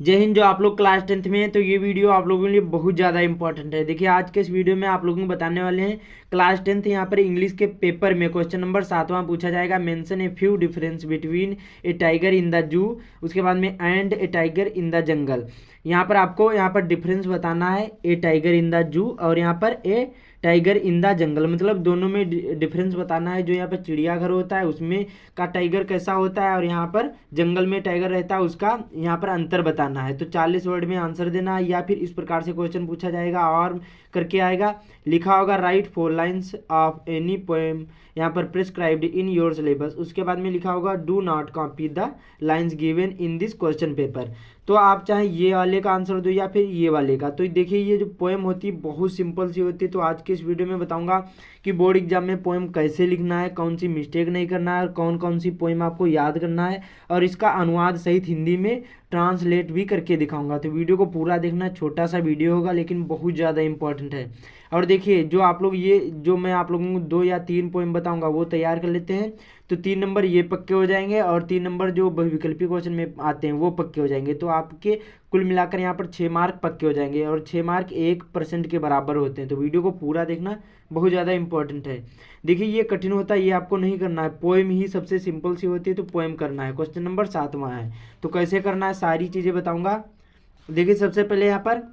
जय हिंद। जो आप लोग क्लास 10th में हैं तो ये वीडियो आप लोगों के लिए बहुत ज़्यादा इंपॉर्टेंट है। देखिए आज के इस वीडियो में आप लोगों को बताने वाले हैं क्लास 10th यहाँ पर इंग्लिश के पेपर में क्वेश्चन नंबर 7वां पूछा जाएगा। Mention a few difference between A tiger in the zoo, उसके बाद में and A tiger in the jungle. यहाँ पर आपको यहाँ पर डिफरेंस बताना है, ए टाइगर इन द जू और यहाँ पर ए टाइगर इन द जंगल, मतलब दोनों में डिफरेंस बताना है। जो यहाँ पर चिड़ियाघर होता है उसमें का टाइगर कैसा होता है और यहाँ पर जंगल में टाइगर रहता है उसका यहाँ पर अंतर बताना है। तो 40 वर्ड में आंसर देना है या फिर इस प्रकार से क्वेश्चन पूछा जाएगा और करके आएगा। लिखा होगा right 4 lines of any poem यहाँ पर प्रिस्क्राइब्ड इन योर सिलेबस। उसके बाद में लिखा होगा do not copy the lines given in this question paper. तो आप चाहे ये वाले का आंसर दो या फिर ये वाले का। तो देखिए ये जो पोएम होती है बहुत सिंपल सी होती है। तो आज के इस वीडियो में बताऊंगा कि बोर्ड एग्जाम में पोएम कैसे लिखना है, कौन सी मिस्टेक नहीं करना है और कौन कौन सी पोएम आपको याद करना है, और इसका अनुवाद सहित हिंदी में ट्रांसलेट भी करके दिखाऊंगा। तो वीडियो को पूरा देखना, छोटा सा वीडियो होगा लेकिन बहुत ज़्यादा इंपॉर्टेंट है। और देखिए जो आप लोग ये जो मैं आप लोगों को 2 या 3 पोएम बताऊंगा वो तैयार कर लेते हैं तो 3 नंबर ये पक्के हो जाएंगे और 3 नंबर जो बहुविकल्पी क्वेश्चन में आते हैं वो पक्के हो जाएंगे। तो आपके कुल मिलाकर यहाँ पर 6 मार्क पक्के हो जाएंगे और 6 मार्क 1% के बराबर होते हैं। तो वीडियो को पूरा देखना, बहुत ज़्यादा इंपॉर्टेंट है। देखिए ये कठिन होता है, ये आपको नहीं करना है। पोएम ही सबसे सिंपल सी होती है तो पोएम करना है। क्वेश्चन नंबर 7वां है, तो कैसे करना है सारी चीज़ें बताऊँगा। देखिए सबसे पहले यहाँ पर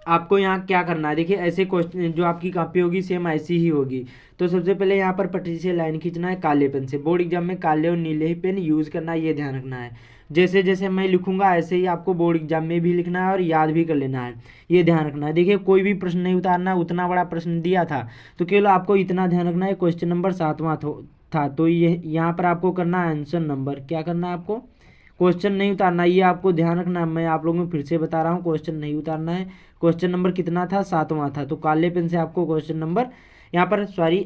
आपको यहाँ क्या करना है। देखिए ऐसे क्वेश्चन जो आपकी कॉपी होगी सेम ऐसी ही होगी। तो सबसे पहले यहाँ पर पटरी से लाइन खींचना है काले पेन से। बोर्ड एग्जाम में काले और नीले ही पेन यूज़ करना है, ये ध्यान रखना है। जैसे जैसे मैं लिखूंगा ऐसे ही आपको बोर्ड एग्जाम में भी लिखना है और याद भी कर लेना है, ये ध्यान रखना है। देखिए कोई भी प्रश्न नहीं उतारना, उतना बड़ा प्रश्न दिया था तो केवल आपको इतना ध्यान रखना है क्वेश्चन नंबर 7वां था। तो ये यहाँ पर आपको करना है आंसर नंबर, क्या करना है आपको, क्वेश्चन नहीं उतारना, ये आपको ध्यान रखना है। मैं आप लोगों को फिर से बता रहा हूँ, क्वेश्चन नहीं उतारना है। क्वेश्चन नंबर कितना था, 7वां था। तो काले पेन से आपको क्वेश्चन नंबर यहाँ पर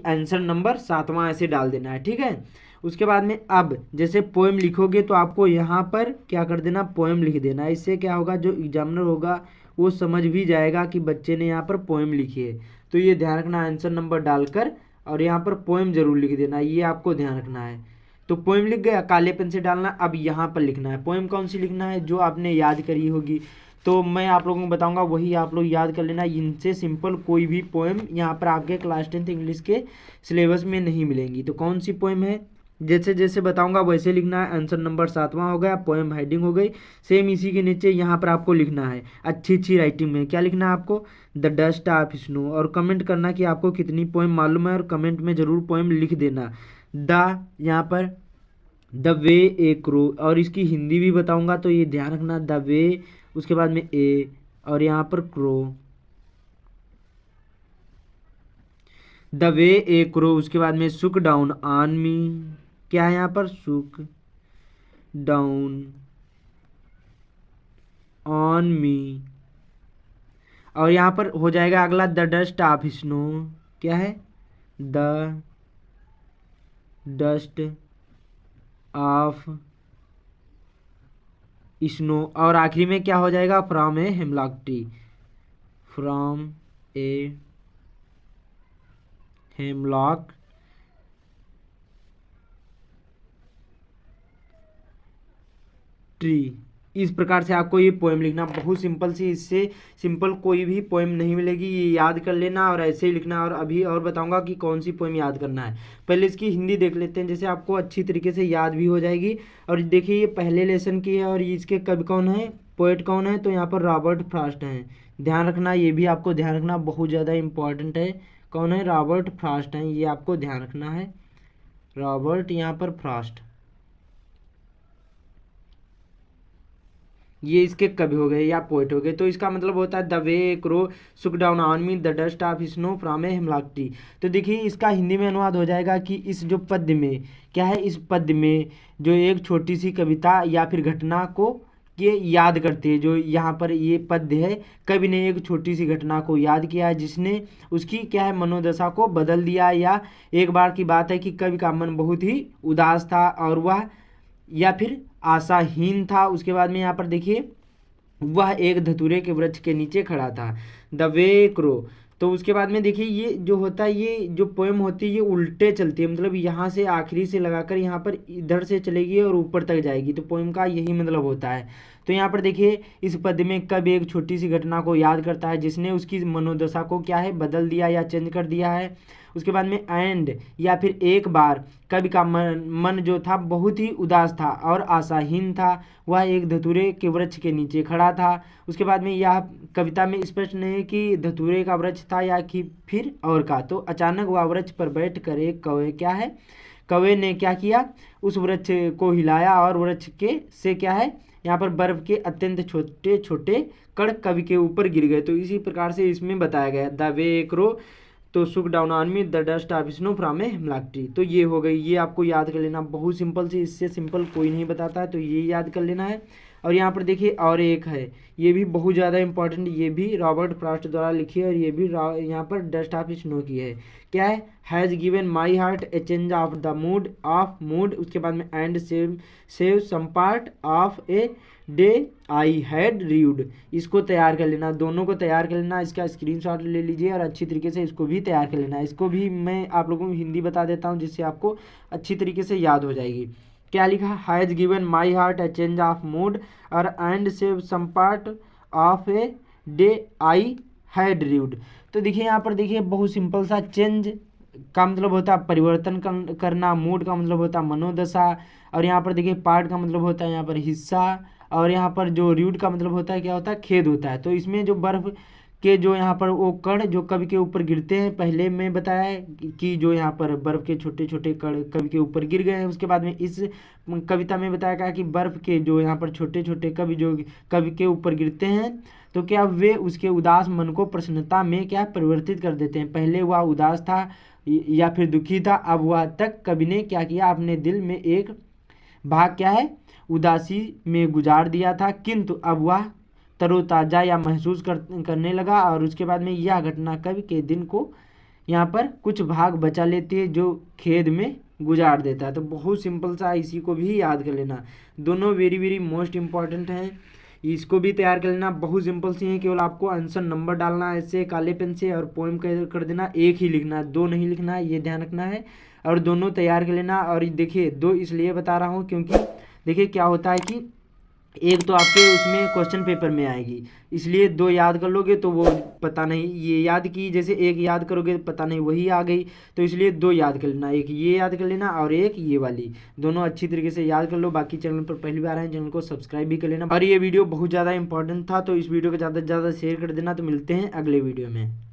आंसर नंबर 7वां ऐसे डाल देना है, ठीक है। उसके बाद में अब जैसे पोएम लिखोगे तो आपको यहाँ पर क्या कर देना, पोएम लिख देना। इससे क्या होगा, जो एग्जामिनर होगा वो समझ भी जाएगा कि बच्चे ने यहाँ पर पोएम लिखी है। तो ये ध्यान रखना, आंसर नंबर डालकर और यहाँ पर पोएम जरूर लिख देना, ये आपको ध्यान रखना है। तो पोएम लिख गया, काले पेन से डालना। अब यहाँ पर लिखना है पोएम कौन सी लिखना है, जो आपने याद करी होगी। तो मैं आप लोगों को बताऊंगा वही आप लोग याद कर लेना। इनसे सिंपल कोई भी पोएम यहाँ पर आपके क्लास 10th इंग्लिश के सिलेबस में नहीं मिलेंगी। तो कौन सी पोएम है, जैसे जैसे बताऊंगा वैसे लिखना है। आंसर नंबर 7वां हो गया, पोएम हेडिंग हो गई। सेम इसी के नीचे यहाँ पर आपको लिखना है अच्छी अच्छी राइटिंग में, क्या लिखना है आपको, द डस्ट ऑफ स्नो। और कमेंट करना कि आपको कितनी पोएम मालूम है और कमेंट में ज़रूर पोएम लिख देना। द यहाँ पर द वे ए क्रो, और इसकी हिंदी भी बताऊंगा तो ये ध्यान रखना, द वे उसके बाद में ए और यहाँ पर crow, the way A crow. उसके बाद में सुक डाउन ऑन मी, क्या है यहाँ पर, सुक डाउन ऑन मी। और यहाँ पर हो जाएगा अगला द डस्ट ऑफ स्नो, क्या है, द डस्ट ऑफ स्नो। और आखिरी में क्या हो जाएगा, from a hemlock tree, from a hemlock tree. इस प्रकार से आपको ये पोएम लिखना, बहुत सिंपल सी, इससे सिंपल कोई भी पोएम नहीं मिलेगी। ये याद कर लेना और ऐसे ही लिखना। और अभी और बताऊंगा कि कौन सी पोएम याद करना है। पहले इसकी हिंदी देख लेते हैं, जैसे आपको अच्छी तरीके से याद भी हो जाएगी। और देखिए ये पहले लेसन की है और इसके कवि कौन है, पोएट कौन है, तो यहाँ पर रॉबर्ट फ्रॉस्ट हैं। ध्यान रखना, ये भी आपको ध्यान रखना, बहुत ज़्यादा इंपॉर्टेंट है। कौन है, रॉबर्ट फ्रॉस्ट हैं, ये आपको ध्यान रखना है, रॉबर्ट यहाँ पर फ्रॉस्ट, ये इसके कवि हो गए या पोएट हो गए। तो इसका मतलब होता है द वे क्रो सुक down on me, the dust of snow from a hemlock tree. तो देखिए इसका हिंदी में अनुवाद हो जाएगा कि इस जो पद्य में क्या है, इस पद्य में जो एक छोटी सी कविता या फिर घटना को ये याद करती है। जो यहाँ पर ये पद्य है, कवि ने एक छोटी सी घटना को याद किया है जिसने उसकी क्या है मनोदशा को बदल दिया। या एक बार की बात है कि कवि का मन बहुत ही उदास था और वह या फिर आशाहीन था। उसके बाद में यहाँ पर देखिए वह एक धतूरे के वृक्ष के नीचे खड़ा था, द वे क्रो। तो उसके बाद में देखिए ये जो होता है, ये जो पोएम होती है ये उल्टे चलती है, मतलब यहाँ से आखिरी से लगाकर यहाँ पर इधर से चलेगी और ऊपर तक जाएगी। तो पोएम का यही मतलब होता है। तो यहाँ पर देखिए इस पद्य में कवि एक छोटी सी घटना को याद करता है जिसने उसकी मनोदशा को क्या है बदल दिया या चेंज कर दिया है। उसके बाद में एंड या फिर एक बार कवि का मन जो था बहुत ही उदास था और आशाहीन था। वह एक धतूरे के वृक्ष के नीचे खड़ा था। उसके बाद में यह कविता में स्पष्ट नहीं कि धतूरे का वृक्ष था या कि फिर और का। तो अचानक वह वृक्ष पर बैठ कर एक कौवे क्या है कौवे ने क्या किया उस वृक्ष को हिलाया और वृक्ष के से क्या है यहाँ पर बर्फ के अत्यंत छोटे छोटे कण कवि के ऊपर गिर गए। तो इसी प्रकार से इसमें बताया गया the way crow to shook down on me the dust of snow from a hemlock tree. तो ये हो गई, ये आपको याद कर लेना, बहुत सिंपल सी, इससे सिंपल कोई नहीं बताता है, तो ये याद कर लेना है। और यहाँ पर देखिए और एक है, ये भी बहुत ज़्यादा इंपॉर्टेंट, ये भी रॉबर्ट फ्रॉस्ट द्वारा लिखी है और ये भी यहाँ पर डस्ट ऑफ स्नो की है। क्या है, has given my heart a change of the mood, उसके बाद में and save some part of a day I had read. इसको तैयार कर लेना, दोनों को तैयार कर लेना, इसका स्क्रीनशॉट ले लीजिए और अच्छी तरीके से इसको भी तैयार कर लेना। इसको भी मैं आप लोगों को हिंदी बता देता हूँ जिससे आपको अच्छी तरीके से याद हो जाएगी। क्या लिखा, has given my heart a change of mood और and save some part of a day I had rued. तो देखिए यहाँ पर देखिए बहुत सिंपल सा, चेंज का मतलब होता है परिवर्तन करना, मूड का मतलब होता है मनोदशा, और यहाँ पर देखिए पार्ट का मतलब होता है यहाँ पर हिस्सा, और यहाँ पर जो रीड का मतलब होता है क्या होता है, खेद होता है। तो इसमें जो बर्फ के जो यहाँ पर वो कण जो कवि के ऊपर गिरते हैं, पहले मैं बताया है कि जो यहाँ पर बर्फ के छोटे छोटे कण कवि के ऊपर गिर गए हैं। उसके बाद में इस कविता में बताया गया कि बर्फ के जो यहाँ पर छोटे छोटे कवि जो कवि के ऊपर गिरते हैं तो क्या वे उसके उदास मन को प्रसन्नता में क्या परिवर्तित कर देते हैं। पहले वह उदास था या फिर दुखी था, अब वह तक कवि ने क्या किया, अपने दिल में एक भाग क्या है उदासी में गुजार दिया था, किंतु अब वह तरोताज़ा या महसूस करने लगा। और उसके बाद में यह घटना कवि के दिन को यहाँ पर कुछ भाग बचा लेती है जो खेद में गुजार देता है। तो बहुत सिंपल सा, इसी को भी याद कर लेना, दोनों वेरी वेरी मोस्ट इंपॉर्टेंट हैं, इसको भी तैयार कर लेना। बहुत सिंपल सी है, केवल आपको आंसर नंबर डालना है ऐसे काले पेन से और पोएम कर देना, एक ही लिखना है, दो नहीं लिखना है, ये ध्यान रखना है। और दोनों तैयार कर लेना। और देखिए दो इसलिए बता रहा हूँ क्योंकि देखिए क्या होता है कि एक तो आपके उसमें क्वेश्चन पेपर में आएगी, इसलिए दो याद कर लोगे तो वो पता नहीं, ये याद की जैसे एक याद करोगे पता नहीं वही आ गई, तो इसलिए दो याद कर लेना, एक ये याद कर लेना और एक ये वाली, दोनों अच्छी तरीके से याद कर लो। बाकी चैनल पर पहली बार आए चैनल को सब्सक्राइब भी कर लेना। और ये वीडियो बहुत ज़्यादा इंपॉर्टेंट था तो इस वीडियो को ज़्यादा से ज़्यादा शेयर कर देना। तो मिलते हैं अगले वीडियो में।